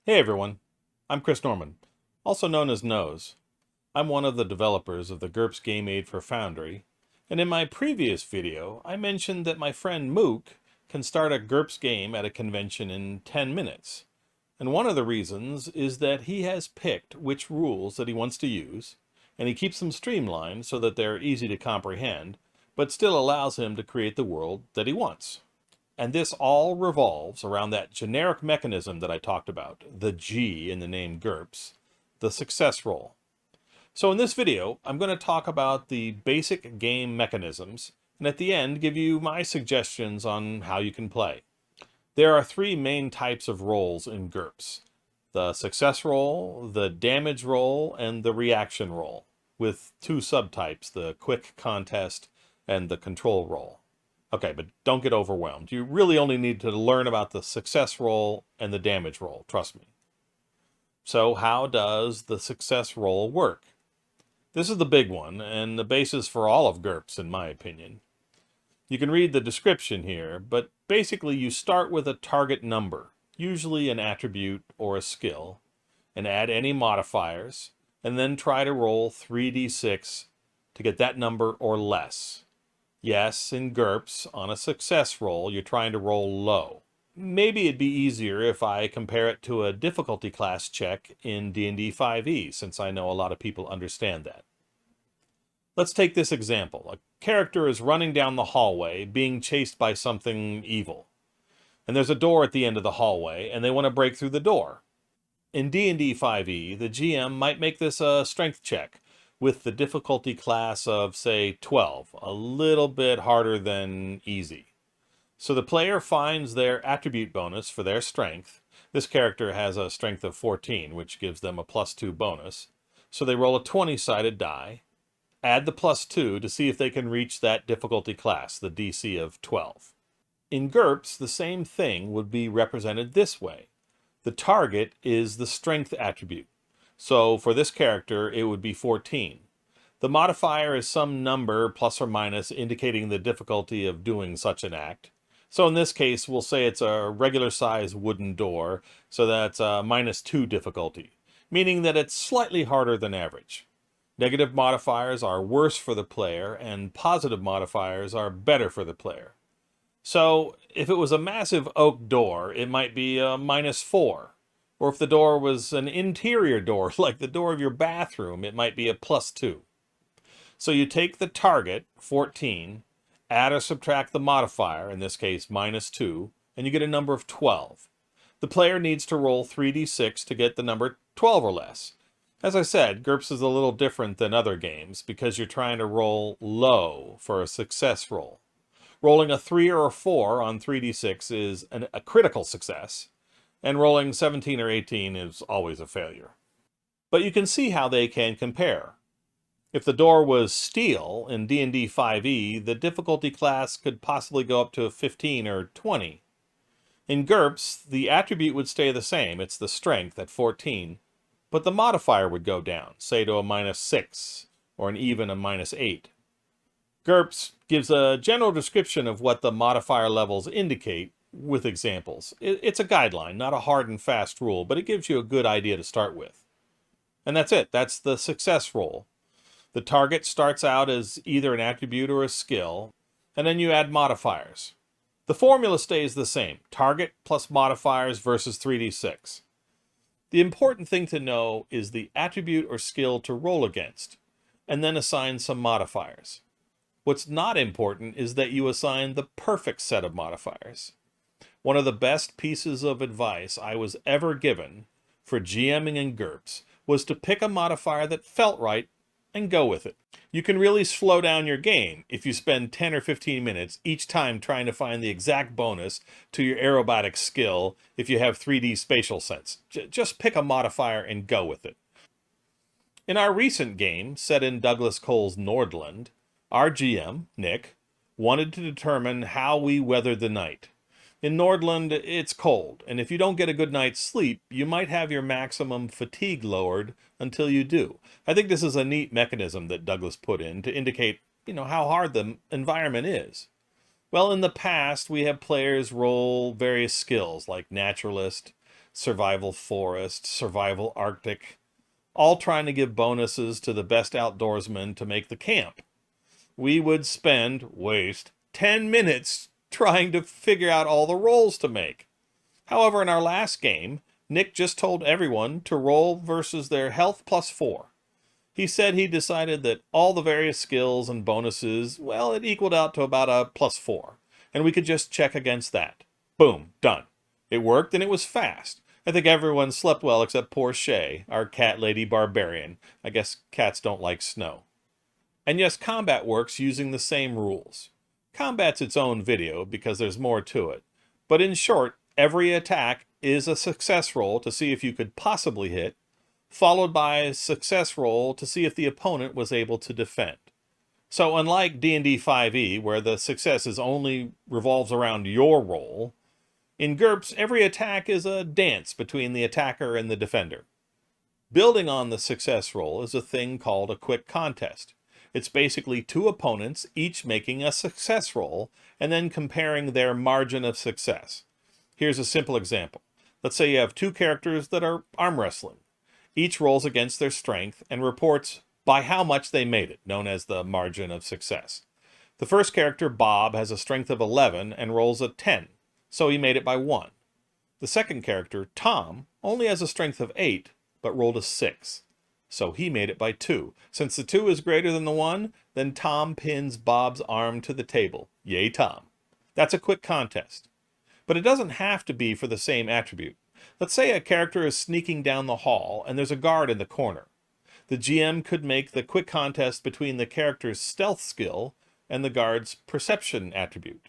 Hey everyone, I'm Chris Norman, also known as Nose. I'm one of the developers of the GURPS Game Aid for Foundry, and in my previous video I mentioned that my friend Mook can start a GURPS game at a convention in 10 minutes. And one of the reasons is that he has picked which rules that he wants to use, and he keeps them streamlined so that they're easy to comprehend, but still allows him to create the world that he wants. And this all revolves around that generic mechanism that I talked about, the G in the name GURPS, the success roll. So in this video, I'm going to talk about the basic game mechanisms, and at the end give you my suggestions on how you can play. There are three main types of rolls in GURPS: the success roll, the damage roll, and the reaction roll, with two subtypes, the quick contest and the control roll. Okay, but don't get overwhelmed. You really only need to learn about the success roll and the damage roll, trust me. So how does the success roll work? This is the big one, and the basis for all of GURPS, in my opinion. You can read the description here, but basically you start with a target number, usually an attribute or a skill, and add any modifiers, and then try to roll 3d6 to get that number or less. Yes, in GURPS, on a success roll, you're trying to roll low. Maybe it'd be easier if I compare it to a difficulty class check in D&D 5e, since I know a lot of people understand that. Let's take this example. A character is running down the hallway, being chased by something evil. And there's a door at the end of the hallway, and they want to break through the door. In D&D 5e, the GM might make this a strength check, with the difficulty class of, say, 12, a little bit harder than easy. So the player finds their attribute bonus for their strength. This character has a strength of 14, which gives them a +2 bonus. So they roll a 20-sided die, add the +2 to see if they can reach that difficulty class, the DC of 12. In GURPS, the same thing would be represented this way. The target is the strength attribute. So for this character, it would be 14. The modifier is some number plus or minus indicating the difficulty of doing such an act. So in this case, we'll say it's a regular size wooden door, so that's a -2 difficulty, meaning that it's slightly harder than average. Negative modifiers are worse for the player, and positive modifiers are better for the player. So if it was a massive oak door, it might be a -4. Or if the door was an interior door, like the door of your bathroom, it might be a +2. So you take the target, 14, add or subtract the modifier, in this case -2, and you get a number of 12. The player needs to roll 3d6 to get the number 12 or less. As I said, GURPS is a little different than other games because you're trying to roll low for a success roll. Rolling a 3 or a 4 on 3d6 is a critical success, and rolling 17 or 18 is always a failure. But you can see how they can compare. If the door was steel in D&D 5e, the difficulty class could possibly go up to 15 or 20. In GURPS, the attribute would stay the same, it's the strength at 14, but the modifier would go down, say to a -6, or even a -8. GURPS gives a general description of what the modifier levels indicate, with examples. It's a guideline, not a hard and fast rule, but it gives you a good idea to start with. And that's it. That's the success roll. The target starts out as either an attribute or a skill, and then you add modifiers. The formula stays the same. Target plus modifiers versus 3d6. The important thing to know is the attribute or skill to roll against, and then assign some modifiers. What's not important is that you assign the perfect set of modifiers. One of the best pieces of advice I was ever given for GMing in GURPS was to pick a modifier that felt right and go with it. You can really slow down your game if you spend 10 or 15 minutes each time trying to find the exact bonus to your aerobatic skill if you have 3D spatial sense. Just pick a modifier and go with it. In our recent game, set in Douglas Cole's Nordland, our GM, Nick, wanted to determine how we weathered the night. In Nordland, it's cold, and if you don't get a good night's sleep, you might have your maximum fatigue lowered until you do. I think this is a neat mechanism that Douglas put in to indicate, how hard the environment is. Well, in the past, we have players roll various skills like Naturalist, survival forest, survival Arctic, all trying to give bonuses to the best outdoorsmen to make the camp. We would waste 10 minutes trying to figure out all the rolls to make. However, in our last game, Nick just told everyone to roll versus their health +4. He said he decided that all the various skills and bonuses, well, it equaled out to about a +4, and we could just check against that. Boom, done. It worked and it was fast. I think everyone slept well except poor Shay, our cat lady barbarian. I guess cats don't like snow. And yes, combat works using the same rules. Combat's its own video because there's more to it. But in short, every attack is a success roll to see if you could possibly hit, followed by a success roll to see if the opponent was able to defend. So unlike D&D 5e, where the success only revolves around your roll, in GURPS, every attack is a dance between the attacker and the defender. Building on the success roll is a thing called a quick contest. It's basically two opponents, each making a success roll, and then comparing their margin of success. Here's a simple example. Let's say you have two characters that are arm wrestling. Each rolls against their strength and reports by how much they made it, known as the margin of success. The first character, Bob, has a strength of 11 and rolls a 10, so he made it by 1. The second character, Tom, only has a strength of 8, but rolled a 6. So he made it by 2. Since the 2 is greater than the 1, then Tom pins Bob's arm to the table. Yay, Tom. That's a quick contest. But it doesn't have to be for the same attribute. Let's say a character is sneaking down the hall and there's a guard in the corner. The GM could make the quick contest between the character's stealth skill and the guard's perception attribute.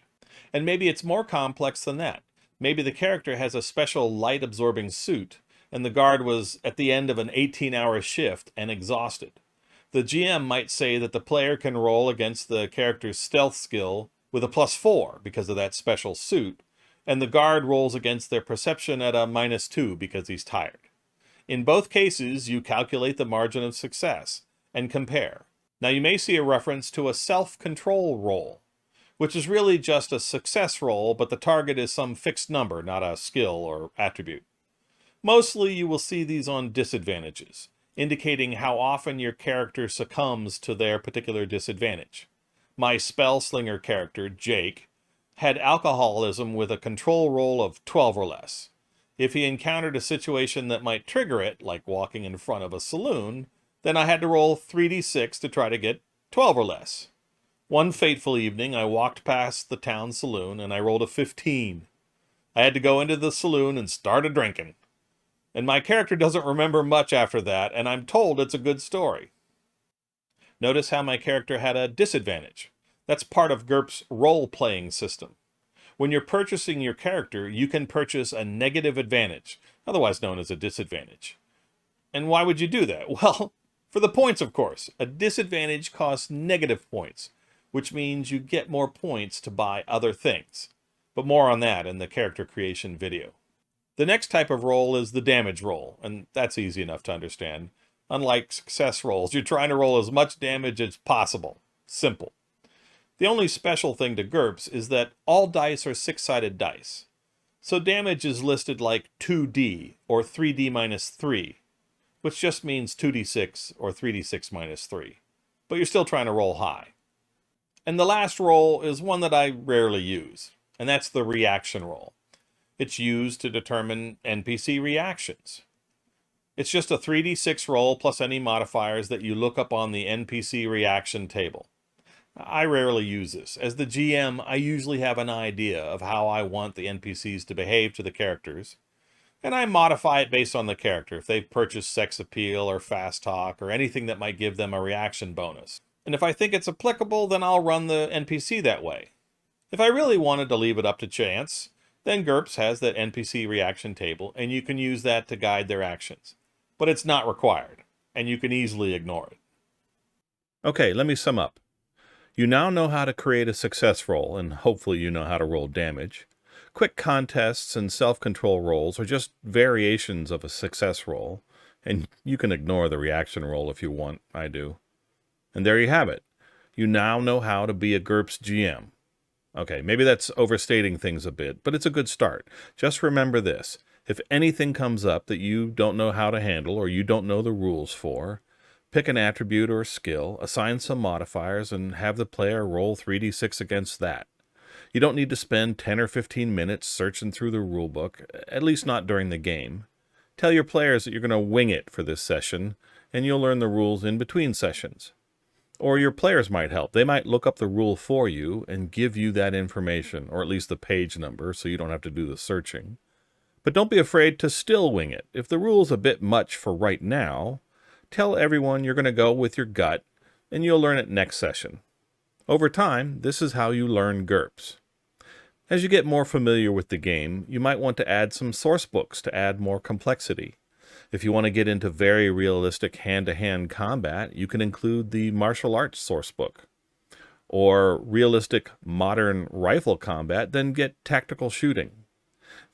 And maybe it's more complex than that. Maybe the character has a special light-absorbing suit, and the guard was at the end of an 18-hour shift and exhausted. The GM might say that the player can roll against the character's stealth skill with a +4 because of that special suit, and the guard rolls against their perception at a -2 because he's tired. In both cases, you calculate the margin of success and compare. Now you may see a reference to a self-control roll, which is really just a success roll, but the target is some fixed number, not a skill or attribute. Mostly you will see these on disadvantages, indicating how often your character succumbs to their particular disadvantage. My spell-slinger character, Jake, had alcoholism with a control roll of 12 or less. If he encountered a situation that might trigger it, like walking in front of a saloon, then I had to roll 3d6 to try to get 12 or less. One fateful evening, I walked past the town saloon and I rolled a 15. I had to go into the saloon and start a-drinking. And my character doesn't remember much after that, and I'm told it's a good story. Notice how my character had a disadvantage. That's part of GURPS role-playing system. When you're purchasing your character, you can purchase a negative advantage, otherwise known as a disadvantage. And why would you do that? Well, for the points, of course. A disadvantage costs negative points, which means you get more points to buy other things. But more on that in the character creation video. The next type of roll is the damage roll, and that's easy enough to understand. Unlike success rolls, you're trying to roll as much damage as possible. Simple. The only special thing to GURPS is that all dice are 6-sided dice. So damage is listed like 2d, or 3d minus 3, which just means 2d6 or 3d6 minus 3. But you're still trying to roll high. And the last roll is one that I rarely use, and that's the reaction roll. It's used to determine NPC reactions. It's just a 3d6 roll plus any modifiers that you look up on the NPC reaction table. I rarely use this. As the GM, I usually have an idea of how I want the NPCs to behave to the characters, and I modify it based on the character, if they've purchased sex appeal or fast talk or anything that might give them a reaction bonus. And if I think it's applicable, then I'll run the NPC that way. If I really wanted to leave it up to chance, then GURPS has that NPC reaction table, and you can use that to guide their actions. But it's not required, and you can easily ignore it. Okay, let me sum up. You now know how to create a success roll, and hopefully you know how to roll damage. Quick contests and self-control rolls are just variations of a success roll, and you can ignore the reaction roll if you want. I do. And there you have it. You now know how to be a GURPS GM. Okay, maybe that's overstating things a bit, but it's a good start. Just remember this. If anything comes up that you don't know how to handle or you don't know the rules for, pick an attribute or skill, assign some modifiers, and have the player roll 3d6 against that. You don't need to spend 10 or 15 minutes searching through the rulebook, at least not during the game. Tell your players that you're going to wing it for this session, and you'll learn the rules in between sessions. Or your players might help. They might look up the rule for you and give you that information, or at least the page number, so you don't have to do the searching. But don't be afraid to still wing it. If the rule's a bit much for right now, tell everyone you're going to go with your gut, and you'll learn it next session. Over time, this is how you learn GURPS. As you get more familiar with the game, you might want to add some source books to add more complexity. If you want to get into very realistic hand-to-hand combat, you can include the martial arts sourcebook. Or realistic modern rifle combat, then get tactical shooting.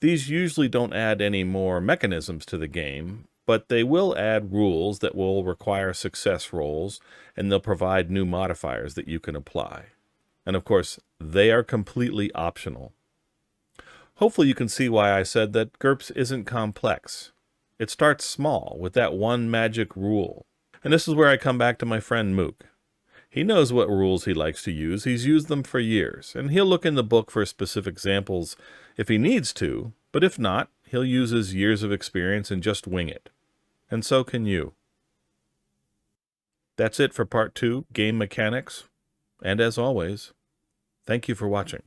These usually don't add any more mechanisms to the game, but they will add rules that will require success rolls, and they'll provide new modifiers that you can apply. And of course, they are completely optional. Hopefully you can see why I said that GURPS isn't complex. It starts small, with that one magic rule. And this is where I come back to my friend Mook. He knows what rules he likes to use. He's used them for years, and he'll look in the book for specific examples if he needs to, but if not, he'll use his years of experience and just wing it. And so can you. That's it for Part 2, Game Mechanics. And as always, thank you for watching.